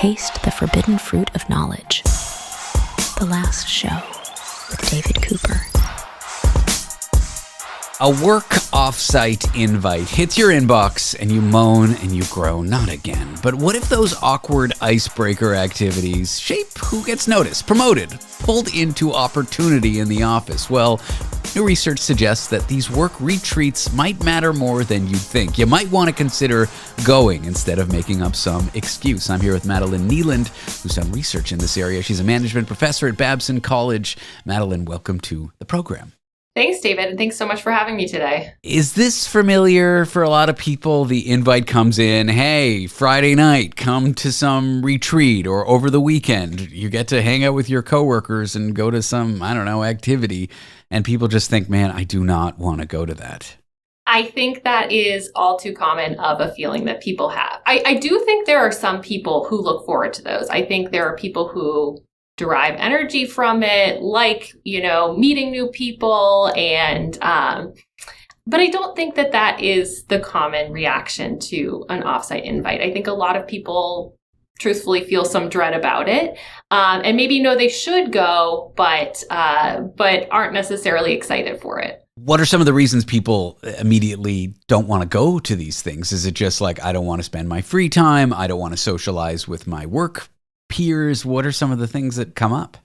taste the forbidden fruit of knowledge. The Last Show with David Cooper. A work offsite invite hits your inbox and you moan and you groan, not again. But what if those awkward icebreaker activities shape who gets noticed, promoted, pulled into opportunity in the office? Well, new research suggests that these work retreats might matter more than you think. You might want to consider going instead of making up some excuse. I'm here with Madeline Kneeland, who's done research in this area. She's a management professor at Babson College. Madeline, welcome to the program. Thanks, David, and thanks so much for having me today. Is this familiar for a lot of people? The invite comes in, hey, Friday night, come to some retreat, or over the weekend, you get to hang out with your coworkers and go to some, activity, and people just think, man, I do not want to go to that. I think that is all too common of a feeling that people have. I do think there are some people who look forward to those. I think there are people who derive energy from it, like, meeting new people. But I don't think that that is the common reaction to an offsite invite. I think a lot of people truthfully feel some dread about it, and maybe know they should go, but aren't necessarily excited for it. What are some of the reasons people immediately don't want to go to these things? Is it just like, I don't want to spend my free time, I don't want to socialize with my work peers? What are some of the things that come up?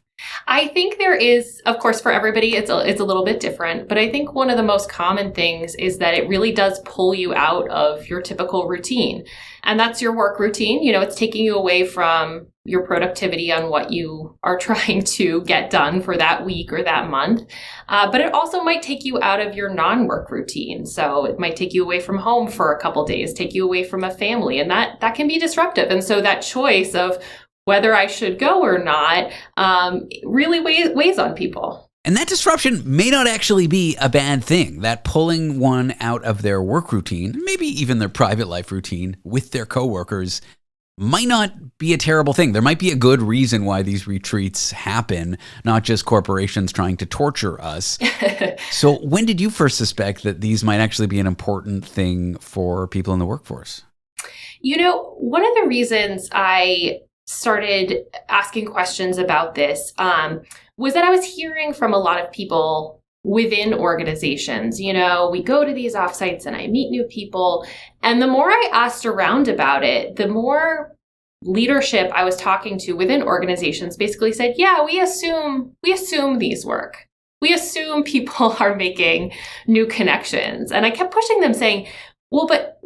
I think there is, of course, for everybody, it's a little bit different. But I think one of the most common things is that it really does pull you out of your typical routine. And that's your work routine. It's taking you away from your productivity on what you are trying to get done for that week or that month. But it also might take you out of your non-work routine. So it might take you away from home for a couple days, take you away from a family. And that can be disruptive. And so that choice of whether I should go or not, really weighs on people. And that disruption may not actually be a bad thing. That pulling one out of their work routine, maybe even their private life routine with their coworkers, might not be a terrible thing. There might be a good reason why these retreats happen, not just corporations trying to torture us. So when did you first suspect that these might actually be an important thing for people in the workforce? One of the reasons I started asking questions about this was that I was hearing from a lot of people within organizations. We go to these offsites and I meet new people. And the more I asked around about it, the more leadership I was talking to within organizations basically said, yeah, we assume these work. We assume people are making new connections. And I kept pushing them saying, well, but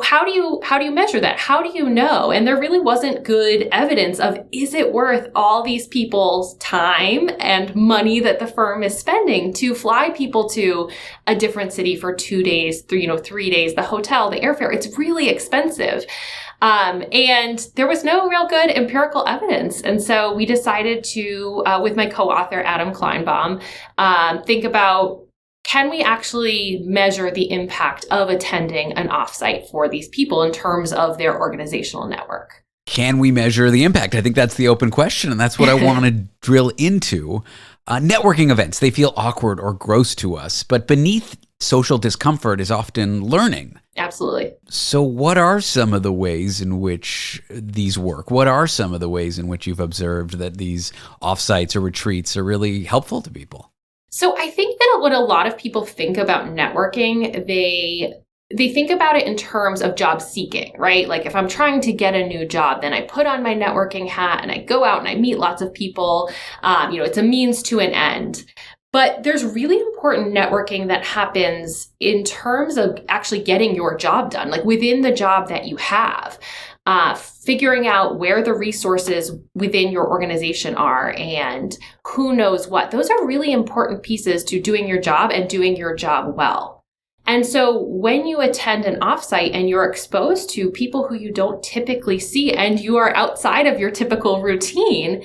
how do you measure that? How do you know? And there really wasn't good evidence of, is it worth all these people's time and money that the firm is spending to fly people to a different city for 2 days, 3 days, the hotel, the airfare? It's really expensive. And there was no real good empirical evidence. And so we decided to, with my co-author, Adam Kleinbaum, think about, can we actually measure the impact of attending an offsite for these people in terms of their organizational network? Can we measure the impact? I think that's the open question, and that's what I want to drill into. Networking events, they feel awkward or gross to us, but beneath social discomfort is often learning. Absolutely. So what are some of the ways in which these work? What are some of the ways in which you've observed that these offsites or retreats are really helpful to people? So I think that when a lot of people think about networking, they think about it in terms of job seeking, right? Like if I'm trying to get a new job, then I put on my networking hat and I go out and I meet lots of people. It's a means to an end. But there's really important networking that happens in terms of actually getting your job done, like within the job that you have. Figuring out where the resources within your organization are and who knows what. Those are really important pieces to doing your job and doing your job well. And so when you attend an offsite and you're exposed to people who you don't typically see and you are outside of your typical routine,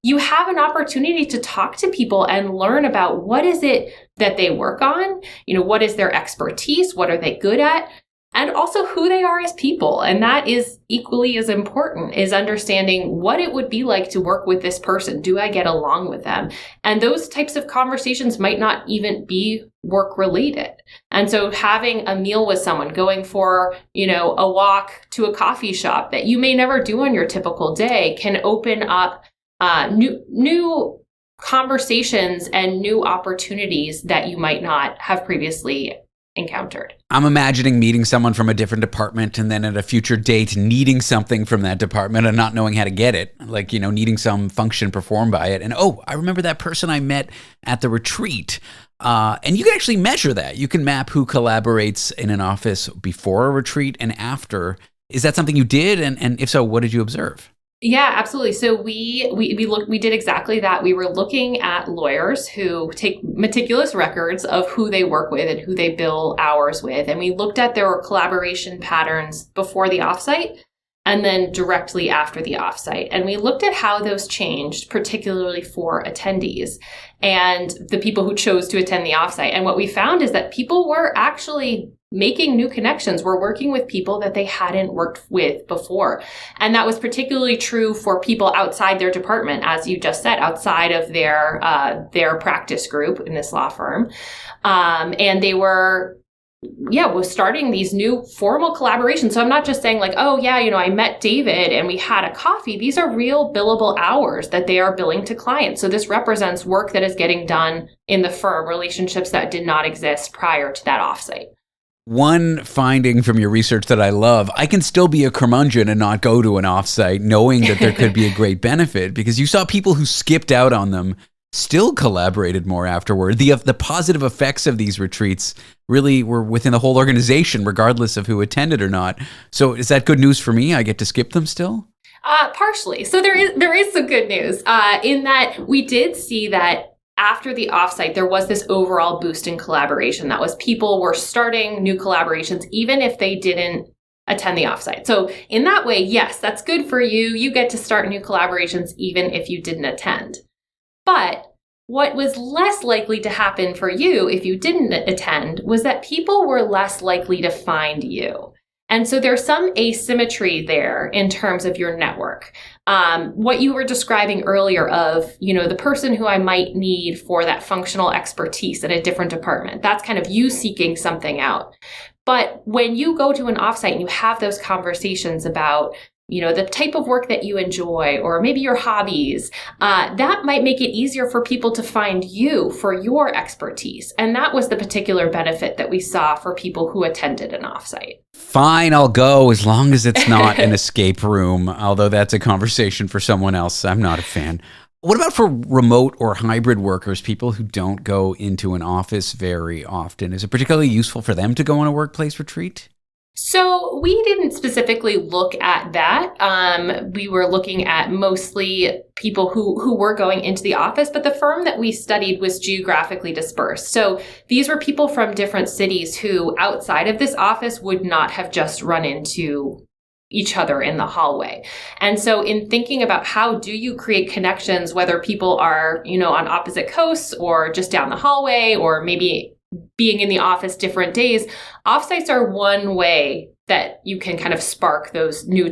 you have an opportunity to talk to people and learn about what is it that they work on, what is their expertise, what are they good at, and also who they are as people. And that is equally as important, is understanding what it would be like to work with this person. Do I get along with them? And those types of conversations might not even be work related. And so having a meal with someone, going for, a walk to a coffee shop that you may never do on your typical day, can open up new conversations and new opportunities that you might not have previously encountered. I'm imagining meeting someone from a different department and then at a future date needing something from that department and not knowing how to get it, like, needing some function performed by it. And, I remember that person I met at the retreat. And you can actually measure that. You can map who collaborates in an office before a retreat and after. Is that something you did? And if so, what did you observe? Yeah, absolutely. So we did exactly that. We were looking at lawyers who take meticulous records of who they work with and who they bill hours with. And we looked at their collaboration patterns before the offsite and then directly after the offsite. And we looked at how those changed, particularly for attendees and the people who chose to attend the offsite. And what we found is that people were actually making new connections. We're working with people that they hadn't worked with before. And that was particularly true for people outside their department, as you just said, outside of their practice group in this law firm. And they were starting these new formal collaborations. So I'm not just saying like, I met David and we had a coffee. These are real billable hours that they are billing to clients. So this represents work that is getting done in the firm, relationships that did not exist prior to that offsite. One finding from your research that I love, I can still be a curmudgeon and not go to an offsite knowing that there could be a great benefit, because you saw people who skipped out on them still collaborated more afterward. The positive effects of these retreats really were within the whole organization, regardless of who attended or not. So is that good news for me? I get to skip them still? Partially. So there is some good news in that we did see that after the offsite, there was this overall boost in collaboration. That was people were starting new collaborations, even if they didn't attend the offsite. So in that way, yes, that's good for you. You get to start new collaborations, even if you didn't attend. But what was less likely to happen for you if you didn't attend was that people were less likely to find you. And so there's some asymmetry there in terms of your network. What you were describing earlier of, the person who I might need for that functional expertise in a different department, that's kind of you seeking something out. But when you go to an offsite and you have those conversations about, the type of work that you enjoy, or maybe your hobbies, that might make it easier for people to find you for your expertise. And that was the particular benefit that we saw for people who attended an offsite. Fine, I'll go as long as it's not an escape room, although that's a conversation for someone else. I'm not a fan. What about for remote or hybrid workers, people who don't go into an office very often? Is it particularly useful for them to go on a workplace retreat? So we didn't specifically look at that. We were looking at mostly people who were going into the office, but the firm that we studied was geographically dispersed. So these were people from different cities who outside of this office would not have just run into each other in the hallway. And so in thinking about how do you create connections, whether people are, on opposite coasts or just down the hallway, or maybe being in the office different days, offsites are one way that you can kind of spark those new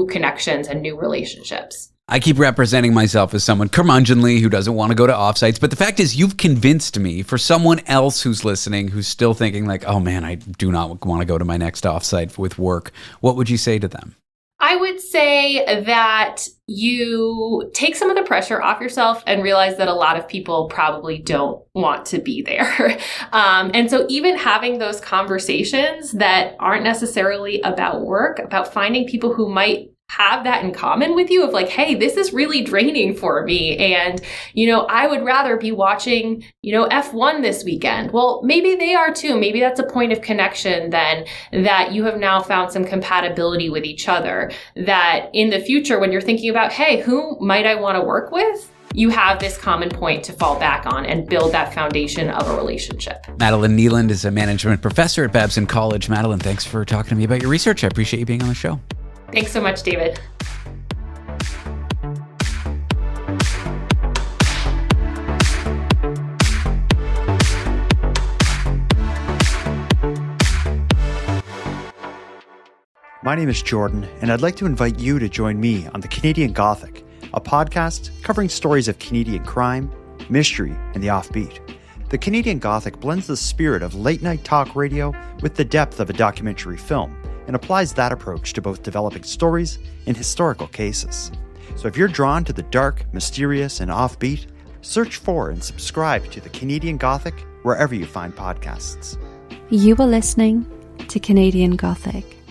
connections and new relationships. I keep representing myself as someone curmudgeonly who doesn't want to go to offsites, but the fact is you've convinced me. For someone else who's listening, who's still thinking like, oh man, I do not want to go to my next offsite with work, what would you say to them? I would say that you take some of the pressure off yourself and realize that a lot of people probably don't want to be there. And so even having those conversations that aren't necessarily about work, about finding people who might have that in common with you of like, hey, this is really draining for me. And, I would rather be watching, F1 this weekend. Well, maybe they are too. Maybe that's a point of connection then that you have now found some compatibility with each other, that in the future, when you're thinking about, hey, who might I want to work with? You have this common point to fall back on and build that foundation of a relationship. Madeline Kneeland is a management professor at Babson College. Madeline, thanks for talking to me about your research. I appreciate you being on the show. Thanks so much, David. my name is Jordan, and I'd like to invite you to join me on The Canadian Gothic, a podcast covering stories of Canadian crime, mystery, and the offbeat. The Canadian Gothic blends the spirit of late-night talk radio with the depth of a documentary film and applies that approach to both developing stories and historical cases. So if you're drawn to the dark, mysterious, and offbeat, search for and subscribe to The Canadian Gothic wherever you find podcasts. You are listening to Canadian Gothic.